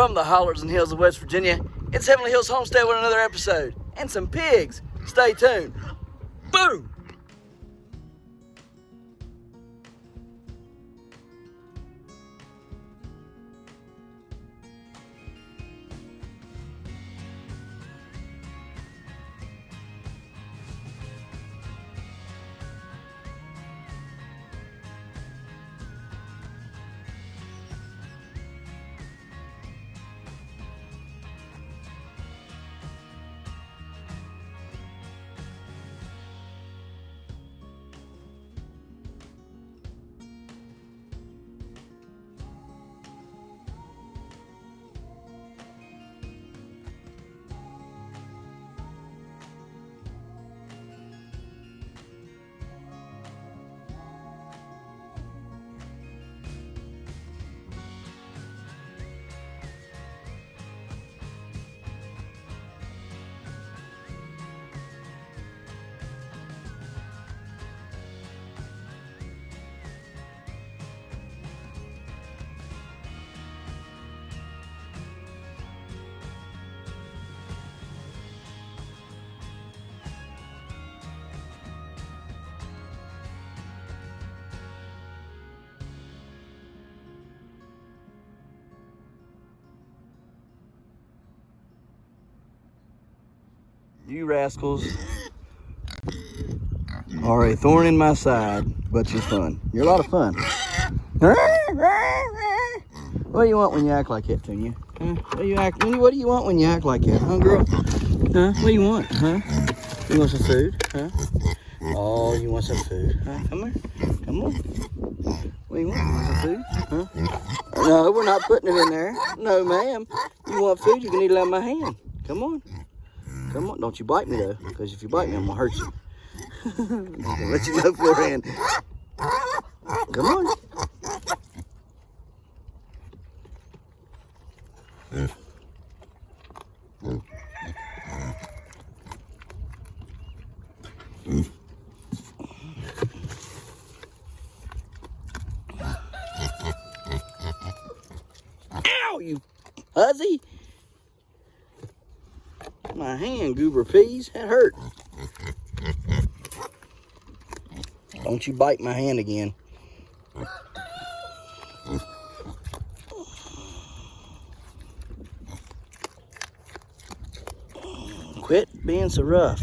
From the hollers and hills of West Virginia, it's Heavenly Hills Homestead with another episode. And some pigs. Stay tuned. Boom! You rascals are a thorn in my side, but you're fun. You're a lot of fun. What do you want when you act like that, Tunya? Huh? What do you want when you act like that, huh, girl? Huh? What do you want, huh? You want some food, huh? Oh, you want some food, huh? Come on, come on. What do you want? You want some food, huh? No, we're not putting it in there. No, ma'am. You want food? You can eat it out of my hand. Come on. Come on, don't you bite me though, because if you bite me, I'm gonna hurt you. I'm gonna let you know beforehand. Come on. Ow, you hussy. My hand, goober peas, that hurt. Don't you bite my hand again. Quit being so rough.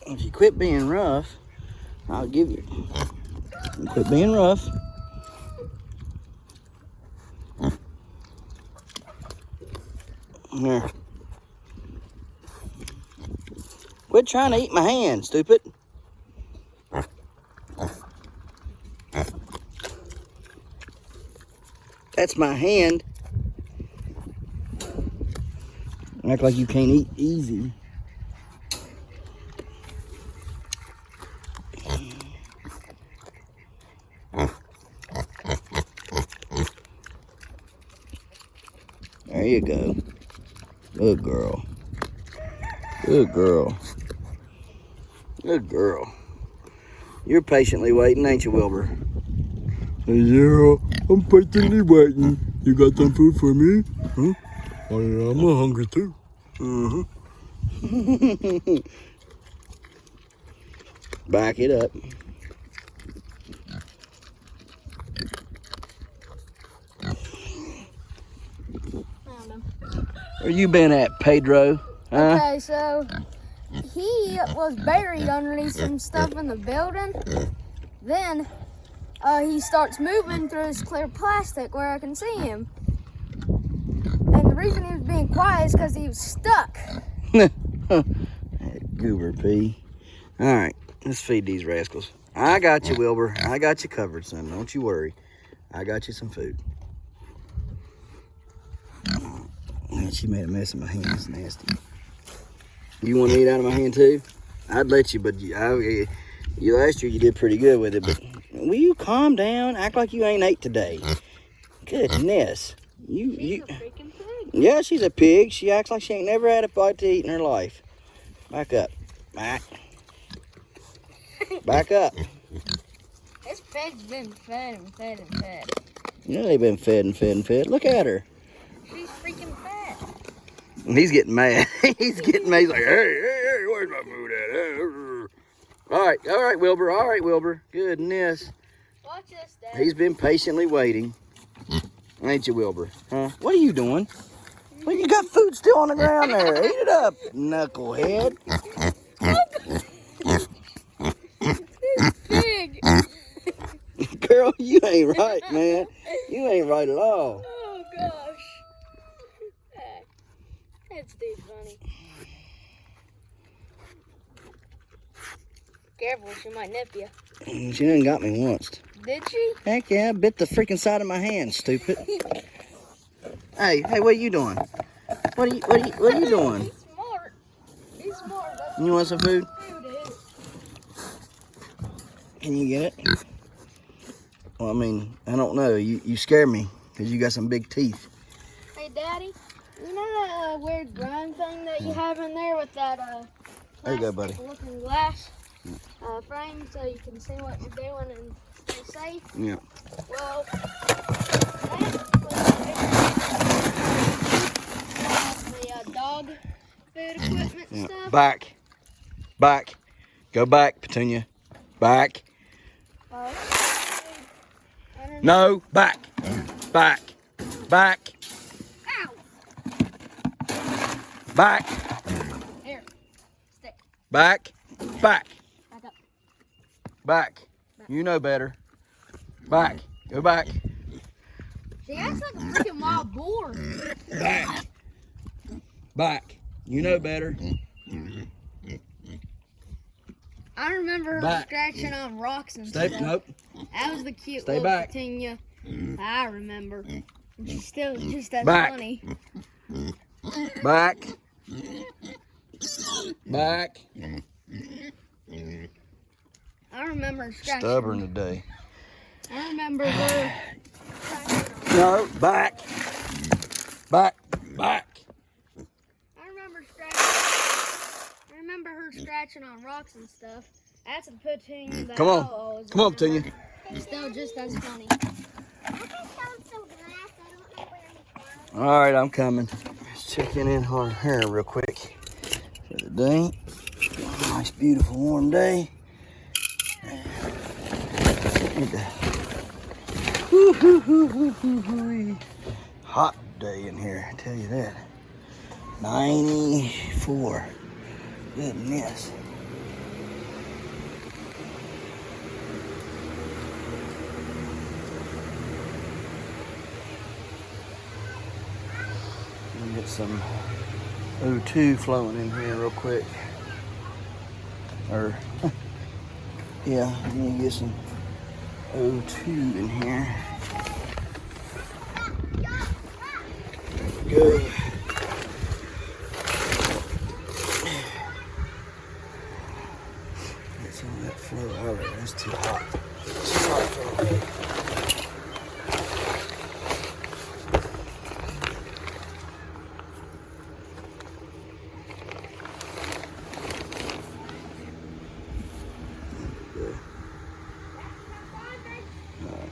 If you quit being rough, I'll give you. Quit being rough. Here. Quit trying to eat my hand, stupid. That's my hand. Act like you can't eat easy. There you go. Good girl. Good girl. Good girl. You're patiently waiting, ain't you, Wilbur? Hey, Zero, I'm patiently waiting. You got some food for me? Huh? Oh, yeah, I'm hungry too. Back it up. Where you been at, Pedro? Huh? Okay, so he was buried underneath some stuff in the building. Then he starts moving through this clear plastic where I can see him. And the reason he was being quiet is because he was stuck. Goober pea. All right, let's feed these rascals. I got you, Wilbur. I got you covered, son. Don't you worry. I got you some food. Man, she made a mess of my hand. It's nasty. You want to eat out of my hand too? I'd let you, but you last year you did pretty good with it. But will you calm down? Act like you ain't ate today. Goodness. She's a freaking pig. Yeah, she's a pig. She acts like she ain't never had a bite to eat in her life. Back up. Back. Back up. This pig's been fed and fed and fed. You know they've been fed and fed and fed. Look at her. She's freaking fat. And he's getting mad. He's getting mad. He's like, hey, where's my food at? All right, Wilbur. Goodness. Watch this, Dad. He's been patiently waiting. Ain't you, Wilbur? Huh? What are you doing? Well, you got food still on the ground there. Eat it up, knucklehead. This pig. Girl, you ain't right, man. You ain't right at all. Oh, gosh. That's too funny. Careful, she might nip you. She done got me once. Did she? Heck yeah, I bit the freaking side of my hand, stupid. Hey, what are you doing? What are you doing? He's smart. He's smart. That's You want some food? what food is. Can you get it? Well, I mean, I don't know. You scare me because you got some big teeth. Hey, Daddy, you know that weird grind thing that you have in there with that There you go, buddy. looking glass frame so you can see what you're doing and stay safe? Yeah. Well, the dog food equipment and stuff. Back. Go back, Petunia. Back. No, back. Ow. Back. Here, stick. Back. Back up. Back. You know better. Back. Go back. She acts like a freaking wild boar. Back. You know better. I remember her Back. scratching on rocks and Stay. stuff. Nope. That was the cute Stay little back. Petunia. I remember. And she's still just as Back. funny. Back. Back. I remember her scratching. Stubborn today. I remember her. No, back. Back. I remember her scratching on rocks and stuff. That's a Petunia that Come on. I always Come on, remember. Petunia. Still just as funny. All right, I'm coming. Just checking in on her real quick for the day. Nice, beautiful, warm day. Hot day in here, I tell you that. 94. Goodness. Get some O2 flowing in here real quick. Or, yeah, let me get some O2 in here. There we go. Get some of that flow out of there. That's too hot. Too hot for me.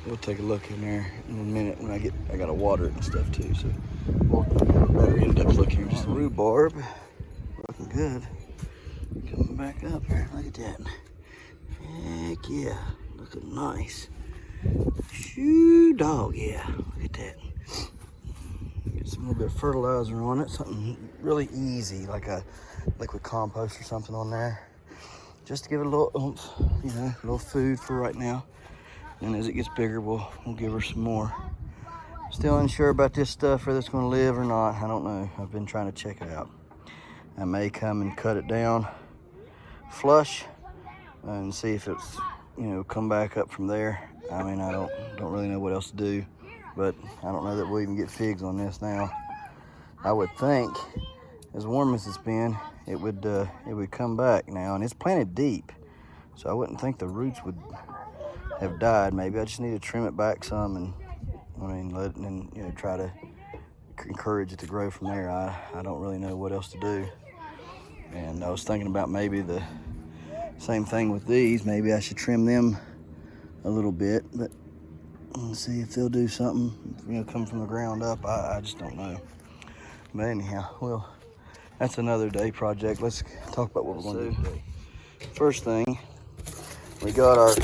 We'll take a look in there in a minute when I gotta water it and stuff too, so we'll better in-depth look here. Just rhubarb, looking good. Coming back up here, look at that. Heck yeah, looking nice. Shoo dog, yeah, look at that. Get some little bit of fertilizer on it, something really easy, like a liquid compost or something on there. Just to give it a little oomph, you know, a little food for right now. And as it gets bigger, we'll give her some more. Still unsure about this stuff, whether it's gonna live or not. I don't know. I've been trying to check it out. I may come and cut it down flush and see if it's, you know, come back up from there. I mean, I don't really know what else to do, but I don't know that we'll even get figs on this now. I would think, as warm as it's been, it would come back now, and it's planted deep, so I wouldn't think the roots would have died. Maybe I just need to trim it back some and let it, and you know, try to encourage it to grow from there. I don't really know what else to do. And I was thinking about maybe the same thing with these. Maybe I should trim them a little bit, but let's see if they'll do something, you know, come from the ground up. I just don't know. But anyhow, well, that's another day project. Let's talk about what we're going to do today. First thing, we got our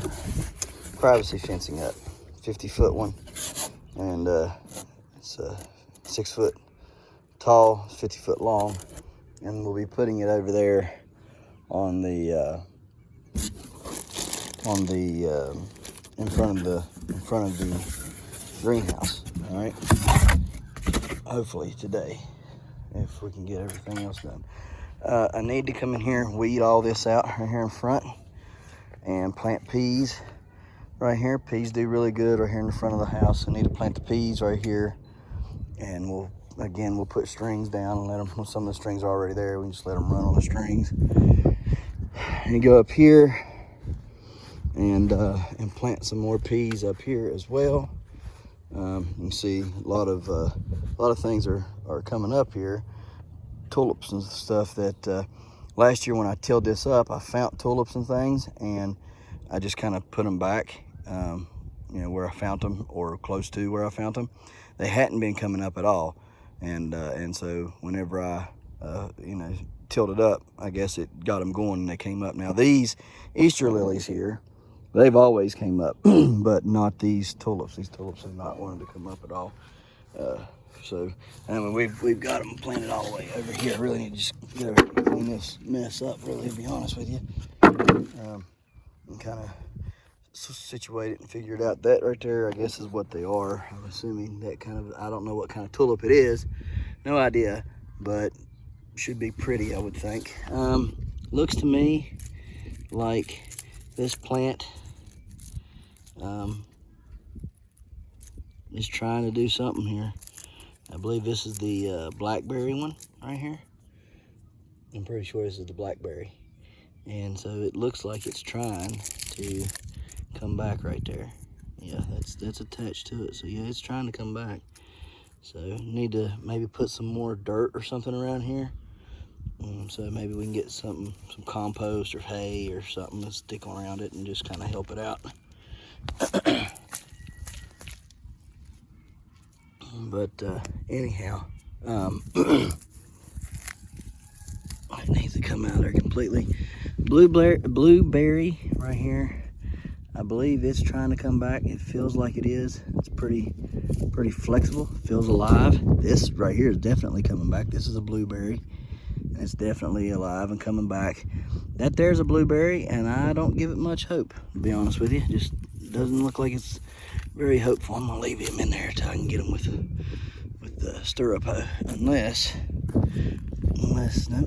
privacy fencing up, 50-foot one, and it's 6 foot tall, 50 foot long, and we'll be putting it over there on the in front of the greenhouse. All right, hopefully today, if we can get everything else done. I need to come in here and weed all this out right here in front and plant peas right here. Peas do really good right here in the front of the house. I need to plant the peas right here, and we'll put strings down and let them, some of the strings are already there, we can just let them run on the strings. And go up here and plant some more peas up here as well. You can see a lot of things are coming up here. Tulips and stuff that last year when I tilled this up, I found tulips and things, and I just kind of put them back, you know, where I found them or close to where I found them. They hadn't been coming up at all, and so whenever I you know, tilled it up, I guess it got them going and they came up. Now these Easter lilies here, they've always came up, but not these tulips. These tulips have not wanted to come up at all. So, I mean, we've got them planted all the way over here. I really need to just get over and clean this mess up, really, to be honest with you. And kind of situate it and figure it out. That right there, I guess, is what they are. I'm assuming that kind of, I don't know what kind of tulip it is. No idea, but should be pretty, I would think. Looks to me like this plant is trying to do something here. I believe this is the blackberry one right here. I'm pretty sure this is the blackberry. And so it looks like it's trying to come back right there. Yeah, that's attached to it. So yeah, it's trying to come back. So need to maybe put some more dirt or something around here. So maybe we can get some compost or hay or something to stick around it and just kind of help it out. But anyhow, it needs to come out there completely. Blueberry right here. I believe it's trying to come back. It feels like it is. It's pretty flexible. Feels alive. This right here is definitely coming back. This is a blueberry, and it's definitely alive and coming back. That there's a blueberry, and I don't give it much hope, to be honest with you. Just doesn't look like it's very hopeful. I'm gonna leave him in there until I can get him with the stirrup hoe. Unless no,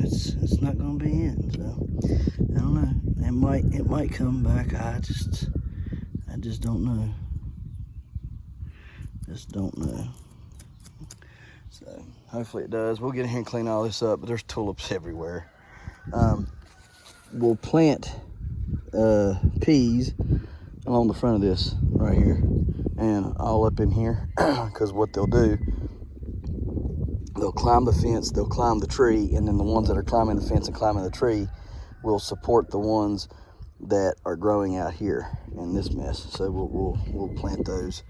it's not gonna be in. So I don't know. It might come back. I just don't know. Just don't know. So hopefully it does. We'll get in here and clean all this up. But there's tulips everywhere. We'll plant peas along the front of this right here and all up in here, because what they'll do, they'll climb the fence, they'll climb the tree, and then the ones that are climbing the fence and climbing the tree will support the ones that are growing out here in this mess. So we'll plant those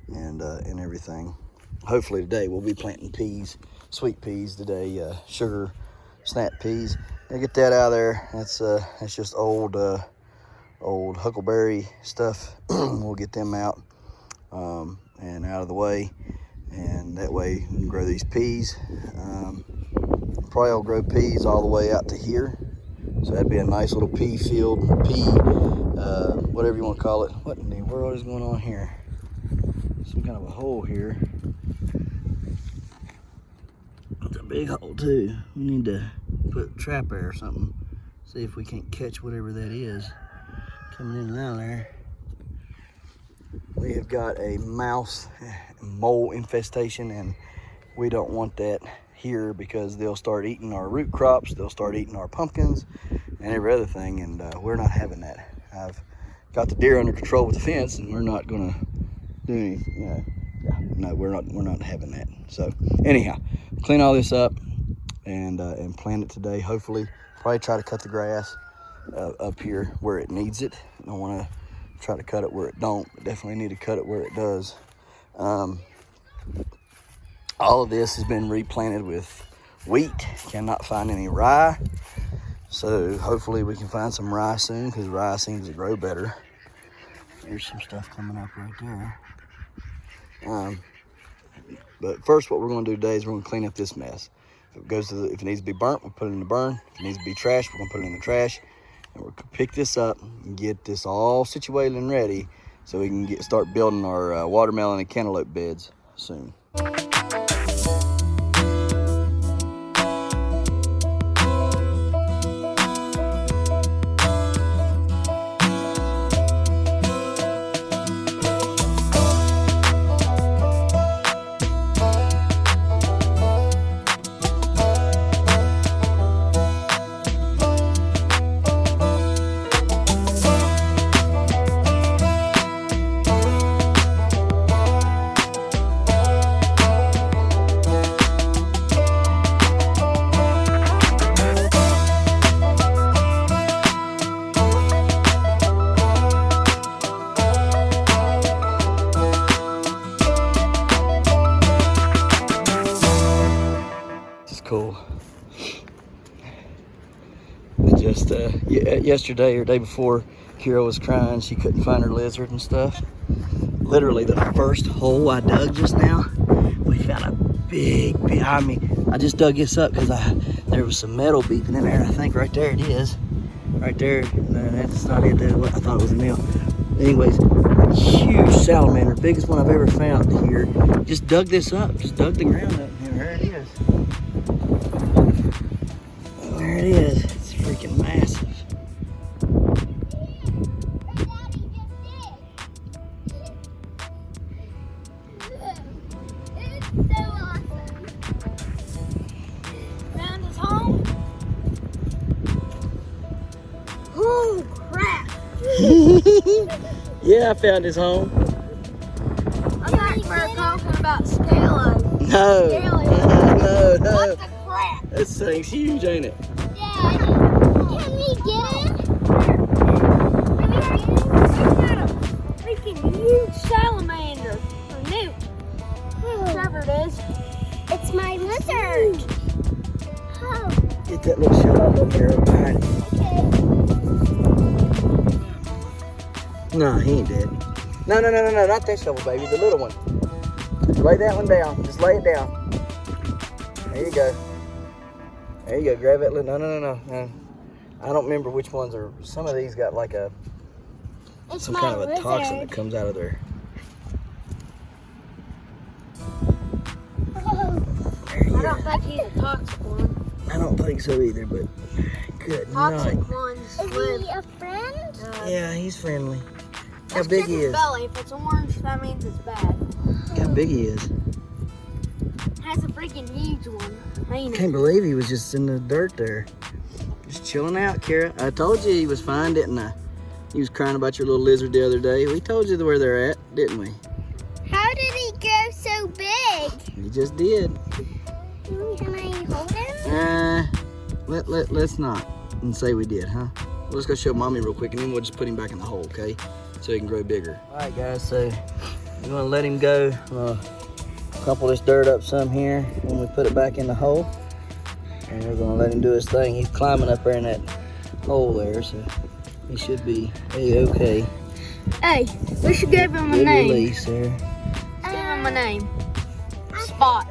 and everything. Hopefully today we'll be planting peas, sweet peas today, sugar snap peas. I'll get that out of there. That's just old huckleberry stuff. We'll get them out and out of the way, and that way we can grow these peas. Probably I'll grow peas all the way out to here, so that'd be a nice little pea field, whatever you want to call it. What in the world is going on here? Some kind of a hole here. It's a big hole too. We need to put trap air or something, see if we can't catch whatever that is coming in and out of there. We have got a mouse mole infestation, and we don't want that here because they'll start eating our root crops, they'll start eating our pumpkins and every other thing, and we're not having that. I've got the deer under control with the fence, and we're not gonna do any, Yeah, no, we're not having that. So anyhow, clean all this up and plant it today. Hopefully, probably try to cut the grass up here where it needs it. I don't want to try to cut it where it don't, but definitely need to cut it where it does. All of this has been replanted with wheat. Cannot find any rye, so hopefully we can find some rye soon, because rye seems to grow better. There's some stuff coming up right there. But first, what we're going to do today is we're going to clean up this mess. If it needs to be burnt, we'll put it in the burn. If it needs to be trashed, we're going to put it in the trash. And we're going to pick this up and get this all situated and ready so we can start building our watermelon and cantaloupe beds soon. Cool. Just yesterday or day before, Kira was crying. She couldn't find her lizard and stuff. Literally the first hole I dug just now, we found a big, I mean, I just dug this up because there was some metal beeping in there. I think right there it is. Right there. No, that's not it. I thought it was a nail. Anyways, huge salamander, biggest one I've ever found here. Just dug this up. Just dug the ground up. And there it is. There it is. It's freaking massive. It's so awesome. Found his home. Oh crap! Yeah, I found his home. I thought you were talking about scalo. No. No. What the crap? This thing's huge, ain't it? Yeah. Can we get it? We got a freaking huge salamander. Or newt. Whatever it is. It's my lizard. Oh. Get that little shell up in here behind it. Okay. No, he ain't dead. No, not that shovel, baby. The little one. Lay that one down. Just lay it down. There you go. There you go. Grab that little. No. I don't remember which ones are. Some of these got like some kind of a toxin that comes out of there. I don't think he's a toxic one. I don't think so either, but good Toxic night. ones. Is he a friend? Yeah, he's friendly. How That's big just he his is. belly. If it's orange, that means it's bad. How big he is. That's a freaking huge one. Ain't Can't it? believe he was just in the dirt there. Just chilling out, Kara. I told you he was fine, didn't I? He was crying about your little lizard the other day. We told you where they're at, didn't we? How did he grow so big? He just did. Can I hold him? Let's not and say we did, huh? Well, let's go show Mommy real quick, and then we'll just put him back in the hole, okay? So he can grow bigger. All right, guys, so we're gonna let him go. Crumple this dirt up some here when we put it back in the hole. And we're gonna let him do his thing. He's climbing up there in that hole there, so he should be okay. Hey, we should give him a Good name. release there. Give him a name. Spot.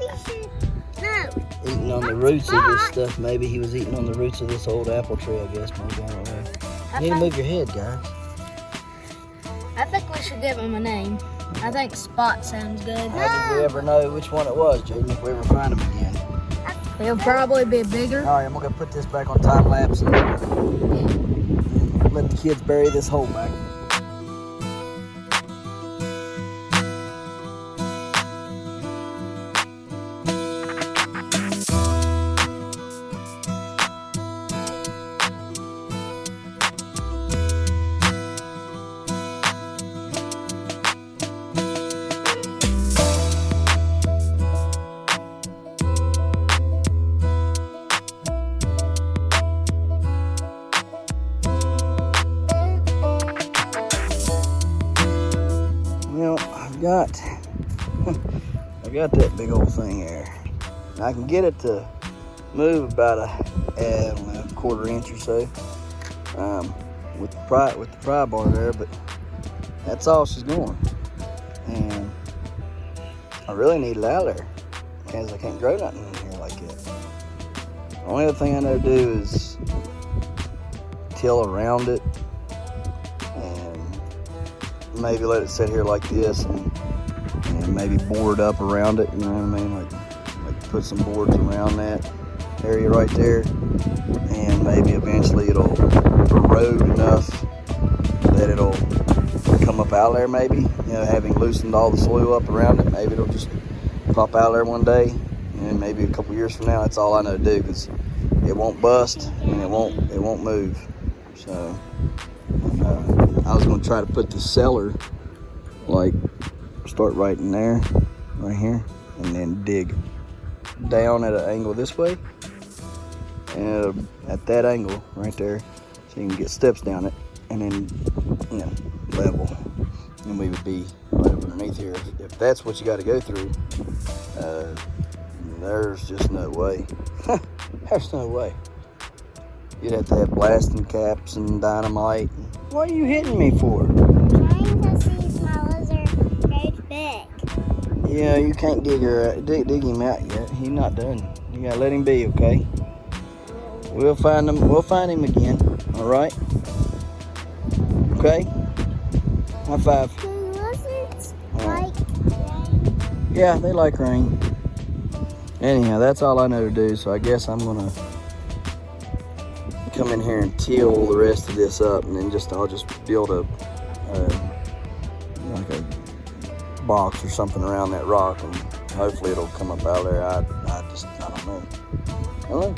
No. Eating on the roots of this stuff. Maybe he was eating on the roots of this old apple tree, I guess. Maybe, I don't know. You need to move your head, guys. I think we should give him a name. I think Spot sounds good. How did we ever know which one it was, Jaden, if we ever find him again? He'll probably be bigger. All right, I'm gonna put this back on time lapse and let the kids bury this hole back. got that big old thing there. And I can get it to move about I don't know, a quarter inch or so with the pry bar there, but that's all she's going. And I really need it out of there because I can't grow nothing in here like that. The only other thing I know to do is till around it and maybe let it sit here like this and maybe board up around it, you know what I mean? Like put some boards around that area right there, and maybe eventually it'll erode enough that it'll come up out there maybe, you know, having loosened all the soil up around it, maybe it'll just pop out there one day, and maybe a couple years from now. That's all I know to do, because it won't bust and it won't move. So I was going to try to put the cellar, like start right in there, right here, and then dig down at an angle this way, and at that angle right there, so you can get steps down it, and then, you know, level, and we would be right up underneath here. If that's what you got to go through, there's just no way. There's no way. You'd have to have blasting caps and dynamite. What are you hitting me for? Trying to see if my lizard grows big. Yeah, you can't dig him out yet. He's not done. You gotta let him be, okay? We'll find him. We'll find him again. All right. Okay. High five. Do lizards like rain? Yeah, they like rain. Anyhow, that's all I know to do. So I guess I'm gonna come in here and till the rest of this up, and then I'll just build like a box or something around that rock, and hopefully it'll come up out there. I don't know. I don't know.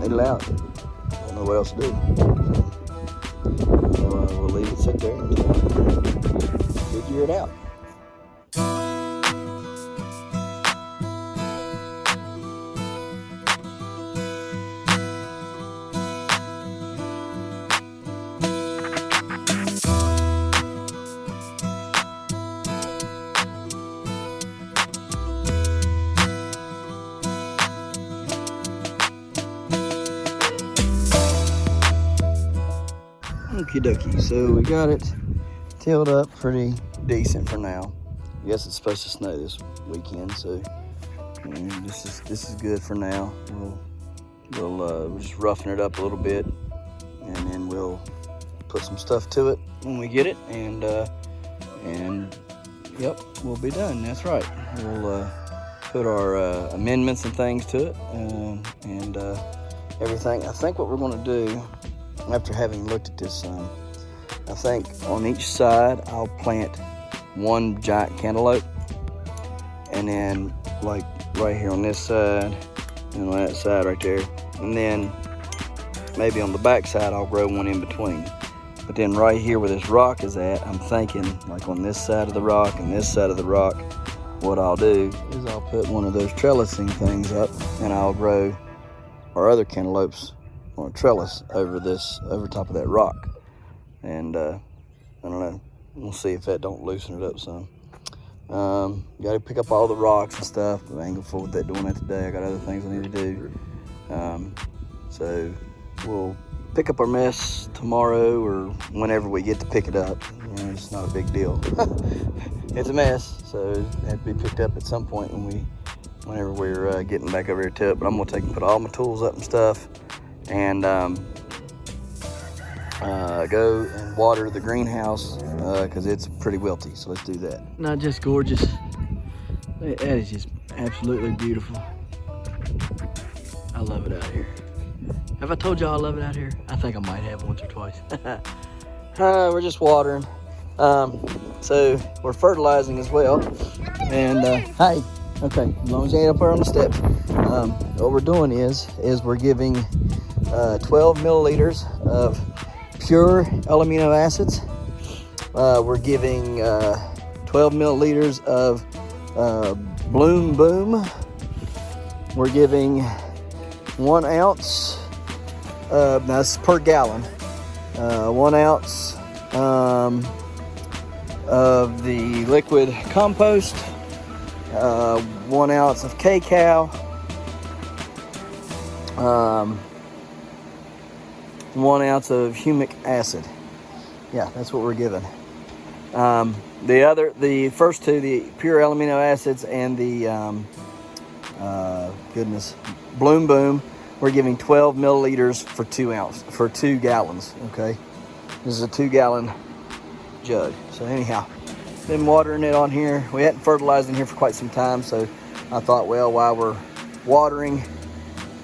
Need it out. I don't know what else to do. So we'll leave it sit there and figure it out. Okie dokie, so we got it tilled up pretty decent for now. I guess it's supposed to snow this weekend, so this is good for now. We'll just roughen it up a little bit, and then we'll put some stuff to it when we get it, and yep, we'll be done. That's right. We'll put our amendments and things to it, and everything. I think what we're going to do, after having looked at this some, I think on each side I'll plant one giant cantaloupe, and then like right here on this side and on that side right there, and then maybe on the back side I'll grow one in between. But then right here where this rock is at, I'm thinking like on this side of the rock and this side of the rock, what I'll do is I'll put one of those trellising things up, and I'll grow our other cantaloupes on a trellis over top of that rock. And I don't know, we'll see if that don't loosen it up some. Got to pick up all the rocks and stuff, but I ain't gonna fool with that doing that today. I got other things I need to do. So we'll pick up our mess tomorrow or whenever we get to pick it up. You know, it's not a big deal. It's a mess, so it had to be picked up at some point whenever we're getting back over here to it. But I'm gonna put all my tools up and stuff, and go and water the greenhouse because it's pretty wilty. So let's do that. Not just gorgeous, that is just absolutely beautiful. I love it out here. Have I told y'all I love it out here? I think I might have once or twice. We're just watering. So we're fertilizing as well. And hey, okay, as long as you ain't up there on the steps. What we're doing is we're giving 12 milliliters of pure L-amino acids. We're giving 12 milliliters of Bloom Boom. We're giving 1 ounce, that's per gallon, 1 ounce of the liquid compost, 1 ounce of cacao, 1 ounce of humic acid. Yeah, that's what we're given. The first two, the pure amino acids and the Bloom Boom, we're giving 12 milliliters for 2 gallons. Okay, this is a 2-gallon jug. So anyhow, been watering it on here. We hadn't fertilized in here for quite some time, so I thought, well, while we're watering,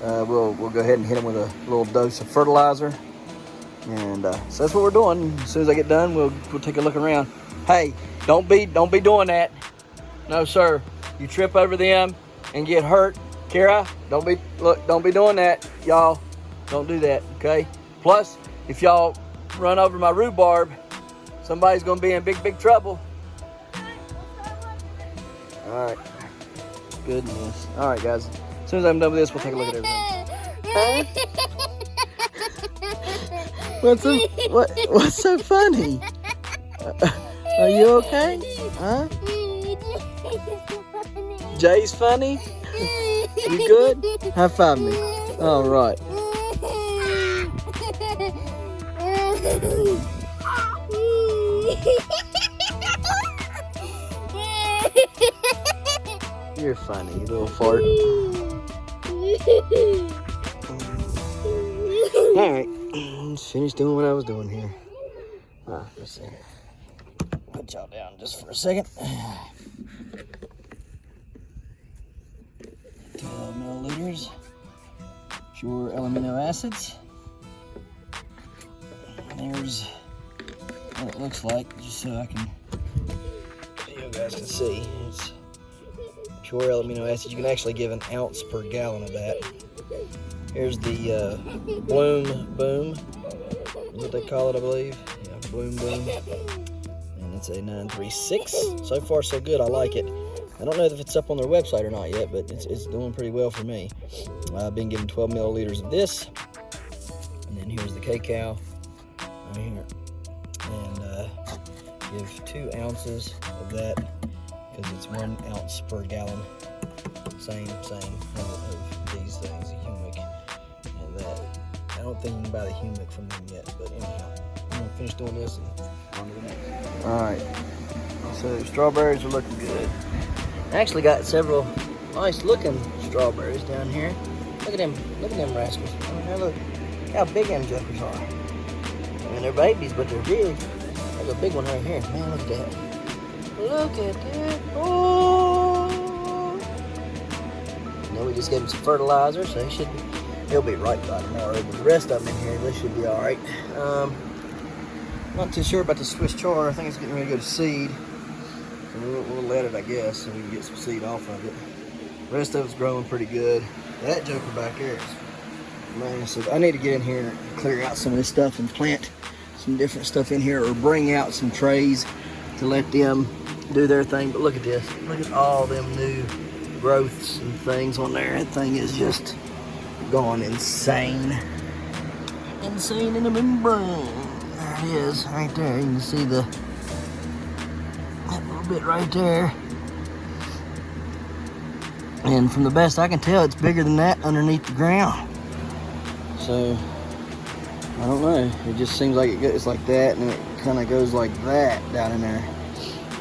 we'll go ahead and hit them with a little dose of fertilizer. And so that's what we're doing. As soon as I get done, we'll take a look around. Hey, don't be doing that. No, sir. You trip over them and get hurt. Kara, don't be doing that, y'all. Don't do that, okay? Plus, if y'all run over my rhubarb, somebody's gonna be in big trouble. All right. Goodness. All right, guys. As soon as I'm done with this, we'll take a look at everything. Huh? What's so funny? Are you okay? Huh? Jay's funny? You good? High five me. All right. You're funny, you little fart. All right, just finished doing what I was doing here. Let's see. Put y'all down just for a second. 12 milliliters, pure amino acids. And there's what it looks like, just so you guys can see. It's pure amino acids. You can actually give an ounce per gallon of that. Here's the Bloom Boom, is what they call it, I believe. Yeah, Bloom Boom. And it's a 936. So far, so good. I like it. I don't know if it's up on their website or not yet, but it's doing pretty well for me. I've been given 12 milliliters of this. And then here's the cacao right here. And give 2 ounces of that because it's 1 ounce per gallon. Same of these things, the humic and that. I don't think you can buy the humic from them yet, but anyhow, I'm gonna finish doing this and on to the next. All right, so strawberries are looking good. I actually got several nice looking strawberries down here. Look at them rascals. Oh, look how big them jokers are. I mean, they're babies, but they're big. There's a big one right here. Man, look at that. Look at that. Oh. Then we just gave him some fertilizer, so he'll be right by tomorrow. But the rest of them in here, they should be all right. Not too sure about the Swiss chard. I think it's getting ready to go to seed. So we'll let it, I guess, so we can get some seed off of it. The rest of it's growing pretty good. That joker back there is, man, so I need to get in here and clear out some of this stuff and plant some different stuff in here, or bring out some trays to let them do their thing. But look at this. Look at all them new growths and things on there. That thing is just going insane. Insane in the membrane. There it is, right there. You can see that little bit right there. And from the best I can tell, it's bigger than that underneath the ground. So, I don't know. It just seems like it's like that, and it kind of goes like that down in there.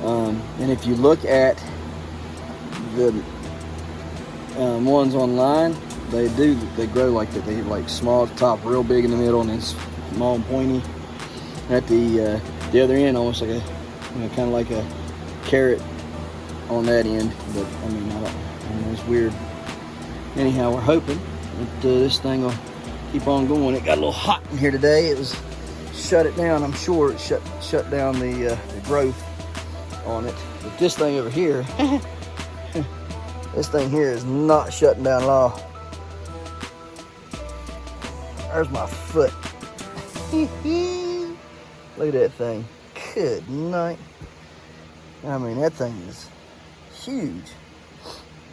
And if you look at the ones online, they grow like that. They like small at the top, real big in the middle, and then small and pointy at the other end, almost like kind of like a carrot on that end. But I mean, I don't know, it's weird. Anyhow, we're hoping that this thing will keep on going. It got a little hot in here today. It was shut it down. I'm sure it shut down the growth on it. But this thing over here, this thing here is not shutting down at all. There's my foot. Look at that thing. Good night. I mean, that thing is huge.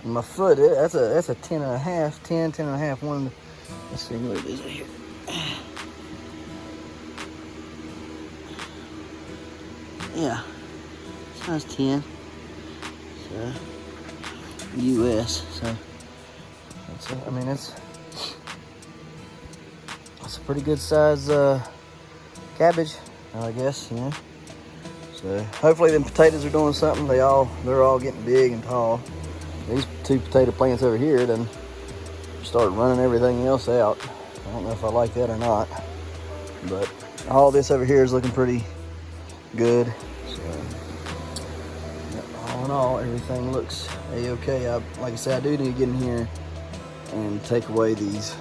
And my foot, that's a 10 and a half, 10 and a half. Let's see what it is right here. Yeah. size 10. So, US. So, that's I mean, it's a pretty good size cabbage, I guess, you know. So hopefully them potatoes are doing something. They're all getting big and tall. These 2 potato plants over here then start running everything else out. I don't know if I like that or not, but all this over here is looking pretty good. So all in all, everything looks a-okay. Like I said, I do need to get in here and take away these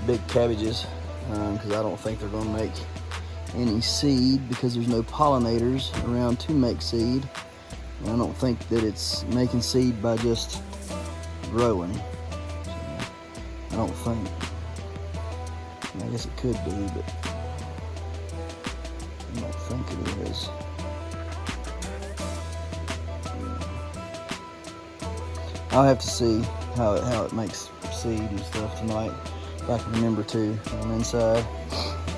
big cabbages because I don't think they're going to make any seed because there's no pollinators around to make seed. And I don't think that it's making seed by just growing. So I don't think. I guess it could be, but I don't think it is. I'll have to see how it makes seed and stuff tonight. If I can remember to on the inside.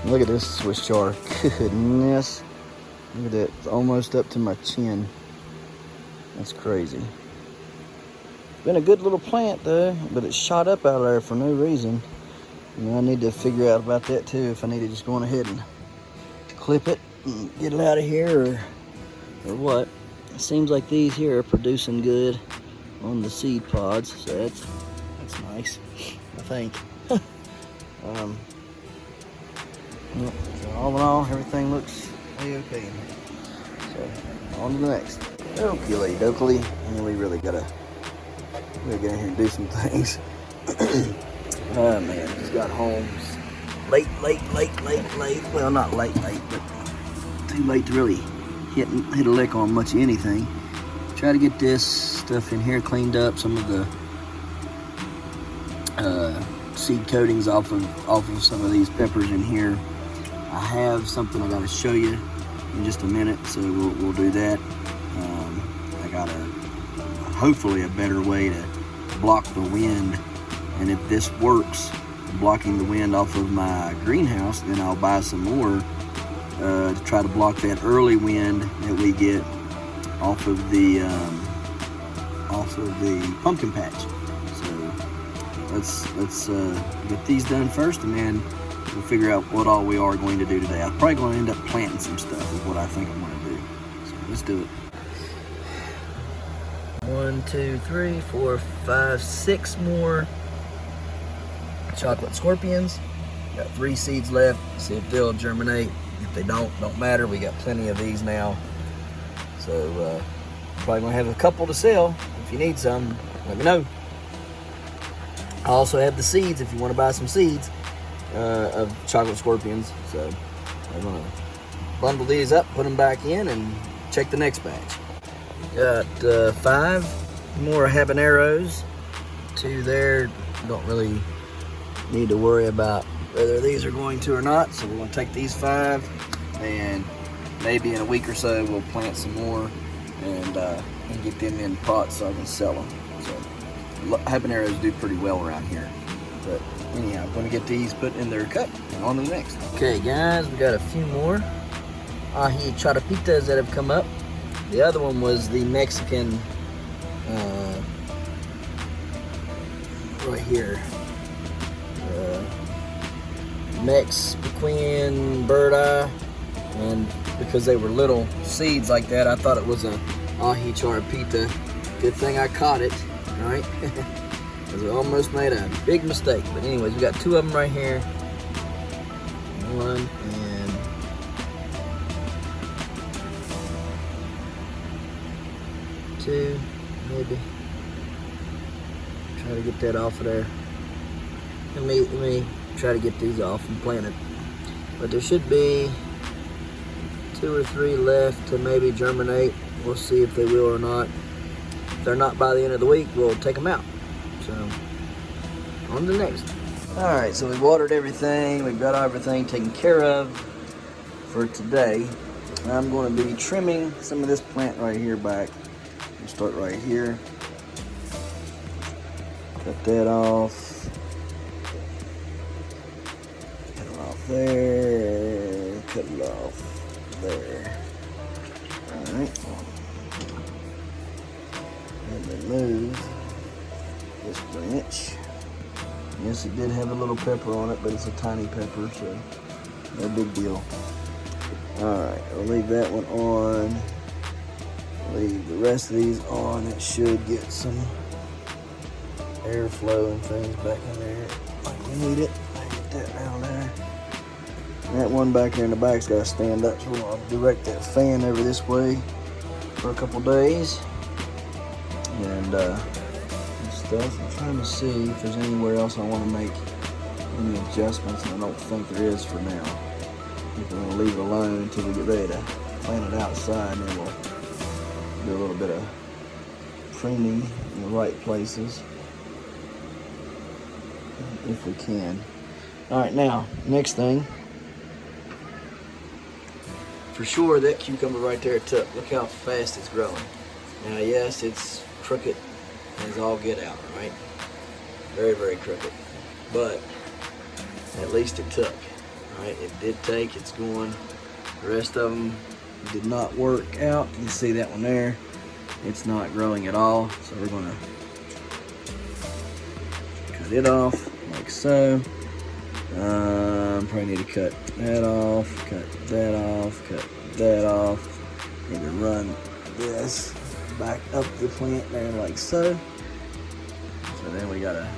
Look at this Swiss chard. Goodness. Look at that. It's almost up to my chin. That's crazy. Been a good little plant though, but it's shot up out of there for no reason. And I need to figure out about that too, if I need to just go on ahead and clip it and get it out of here or what. It seems like these here are producing good on the seed pods, so that's nice, I think. Yep, so all in all, everything looks a-okay in here. So, on to the next. Oakley dokley. And we really gotta get in here and do some things. Oh man, just got home late. Well, not late, but too late to really hit a lick on much of anything. Try to get this stuff in here cleaned up, some of the seed coatings off of some of these peppers in here. I have something I gotta show you in just a minute, so we'll do that. I got hopefully a better way to block the wind, and if this works, blocking the wind off of my greenhouse, then I'll buy some more to try to block that early wind that we get off of the pumpkin patch. So let's get these done first, and then we'll figure out what all we are going to do today. I'm probably going to end up planting some stuff is what I think I'm going to do. So let's do it. 1, 2, 3, 4, 5, 6 more chocolate scorpions. Got 3 seeds left. See if they'll germinate. If they don't matter. We got plenty of these now. So probably going to have a couple to sell. If you need some, let me know. I also have the seeds if you want to buy some seeds of chocolate scorpions. So I'm going to bundle these up, put them back in, and check the next batch. Got 5 more habaneros. 2 there. Don't really need to worry about whether these are going to or not. So we're going to take these 5, and maybe in a week or so we'll plant some more and get them in pots so I can sell them. So habaneros do pretty well around here. But anyhow, I'm going to get these put in their cup and on to the next. Okay guys, we got a few more ají charapitas that have come up. The other one was the Mexican, right here, Mexican bird eye, and because they were little seeds like that, I thought it was a ají charapita. Good thing I caught it, right? Because we almost made a big mistake. But anyways, we got 2 of them right here. 1 and 2, maybe. Try to get that off of there. Let me try to get these off and plant it. But there should be 2 or 3 left to maybe germinate. We'll see if they will or not. If they're not by the end of the week, we'll take them out. So, on to the next. Alright, so we've watered everything. We've got everything taken care of for today. I'm going to be trimming some of this plant right here back. We'll start right here. Cut that off. Cut it off there. Cut it off there. Alright. remove this branch. Yes, it did have a little pepper on it, but it's a tiny pepper, so no big deal. Alright, I'll leave that one on. Leave the rest of these on. It should get some airflow and things back in there like we need it. Get that down there. And that one back there in the back's got to stand up, so I'll direct that fan over this way for a couple days. And stuff. I'm trying to see if there's anywhere else I want to make any adjustments, and I don't think there is for now. I think we're going to leave it alone until we get ready to plant it outside, and then we'll do a little bit of pruning in the right places if we can. Alright, now, next thing. For sure, that cucumber right there took. Look how fast it's growing. Now, yes, it's crooked as all get out, right? Very, very crooked. But at least it took. Alright, it did take, it's going. The rest of them did not work out. You can see that one there. It's not growing at all. So we're going to cut it off like so. Probably need to cut that off, cut that off, cut that off. Need to run this back up the plant there like so. So then we got a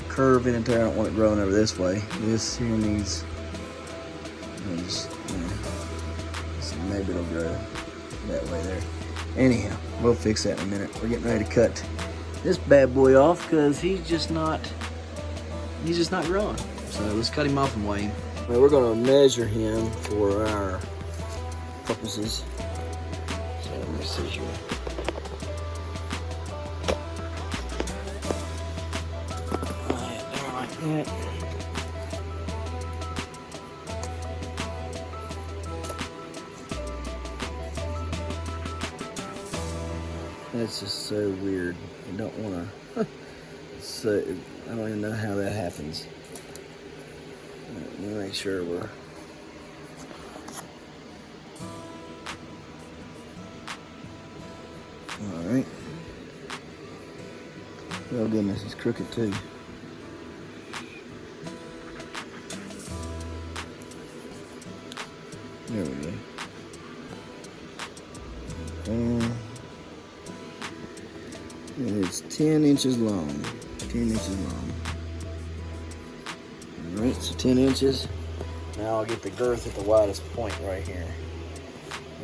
curve in it there. I don't want it growing over this way. This here needs, so maybe it'll grow that way there. Anyhow, we'll fix that in a minute. We're getting ready to cut this bad boy off because he's just not growing. So let's cut him off and weigh him. Well, we're going to measure him for our purposes. So let me see here. Like that. That's just so weird. I don't want to. So I don't even know how that happens. Let me make sure we're. All right. Oh goodness, it's crooked too. There we go. And it's 10 inches long. 10 inches long. Alright, so 10 inches. Now I'll get the girth at the widest point right here.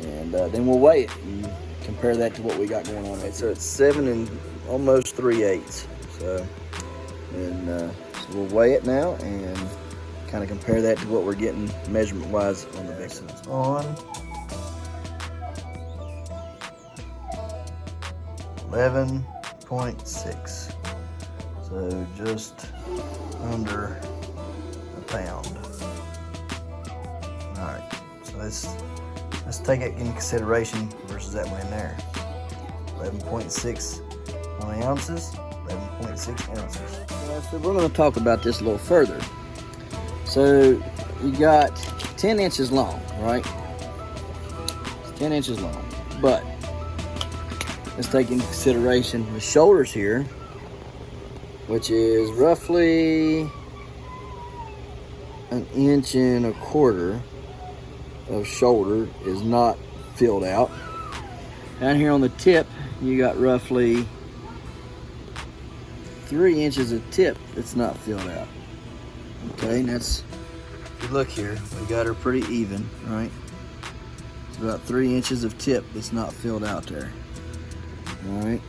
And then we'll weigh it and compare that to what we got going on. Right, so it's 7 and almost 3/8. So we'll weigh it now and kind of compare that to what we're getting measurement wise on the big side. On 11.6. So just under a pound. All right, so let's take it into consideration versus that one in there. 11.6 ounces, 11.6 ounces. So we're going to talk about this a little further. So you got 10 inches long, right? It's 10 inches long, but let's take into consideration the shoulders here, which is roughly 1.25 inches of shoulder is not filled out. Down here on the tip, you got roughly 3 inches of tip that's not filled out. Okay, and that's, if you look here, we got her pretty even, right? It's about 3 inches of tip that's not filled out there. All right.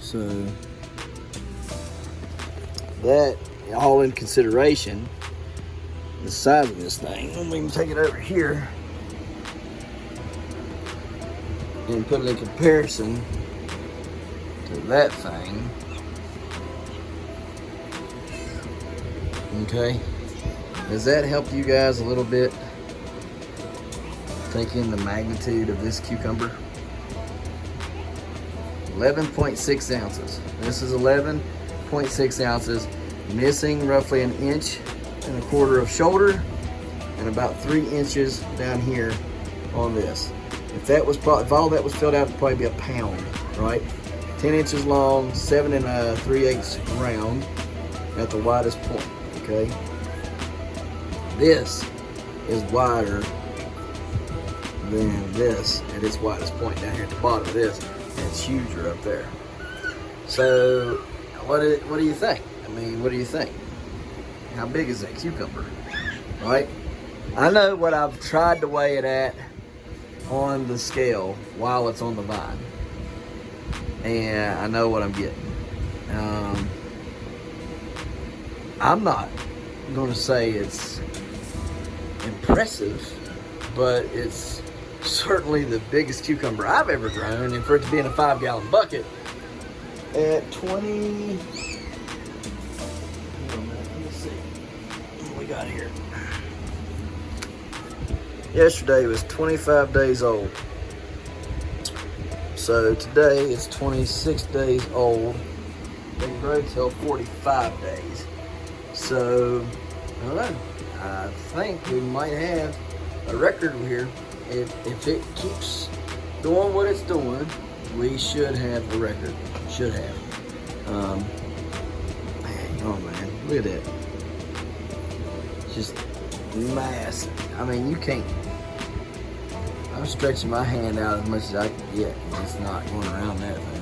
So that all in consideration, the size of this thing. And we can take it over here and put it in comparison to that thing. Okay, does that help you guys a little bit take in the magnitude of this cucumber? 11.6 ounces. This is 11.6 ounces, missing roughly 1.25 inches of shoulder and about 3 inches down here on this. If all that was filled out, it'd probably be a pound, right? 10 inches long, 7 3/8 round at the widest point, okay? This is wider than this at its widest point down here at the bottom of this, and it's huger up there. So, what do you think? I mean, what do you think? How big is that cucumber, right? I know what I've tried to weigh it at on the scale while it's on the vine, and I know what I'm getting. I'm not going to say it's impressive, but it's certainly the biggest cucumber I've ever grown, and for it to be in a 5-gallon bucket at 20. Let's see what we got here. Yesterday was 25 days old. So today it's 26 days old. They can grow till 45 days. So, I don't know. I think we might have a record here. If it keeps doing what it's doing, we should have a record. Should have. Man, look at that. Just massive. I mean, you can't. I'm stretching my hand out as much as I can get. It's not going around that thing.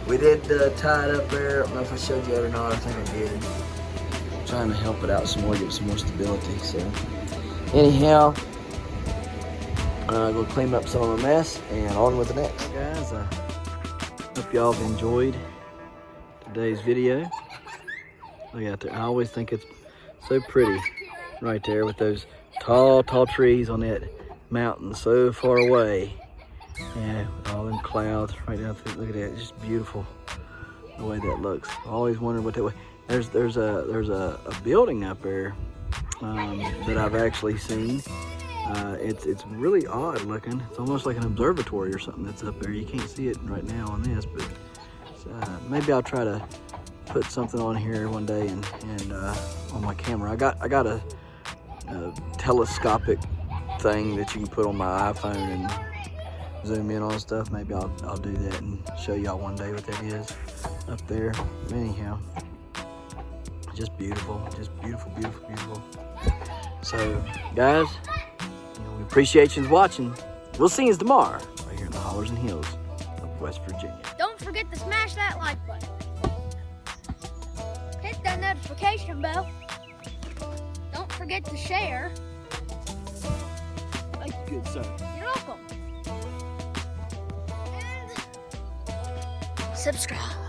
We did tie it up there. I don't know if I showed you that or not. I think I did. I'm trying to help it out some more, give it some more stability. So, anyhow, go clean up some of the mess and on with the next. Guys, I hope y'all have enjoyed today's video. Look out there. I always think it's so pretty right there with those tall trees on that mountain so far away. Yeah, with all them clouds right down through. Look at that. It's just beautiful the way that looks. I always wondered what that way. There's a building up there that I've actually seen. It's really odd looking. It's almost like an observatory or something that's up there. You can't see it right now on this, but maybe I'll try to put something on here one day and on my camera. I got a telescopic thing that you can put on my iPhone and zoom in on stuff. Maybe I'll do that and show y'all one day what that is up there. Anyhow, just beautiful, beautiful. So, guys, we appreciate you watching. We'll see you tomorrow right here in the hollers and hills of West Virginia. Don't forget to smash that like button. Hit that notification bell. Don't forget to share. Thank you, good sir. You're welcome. And subscribe.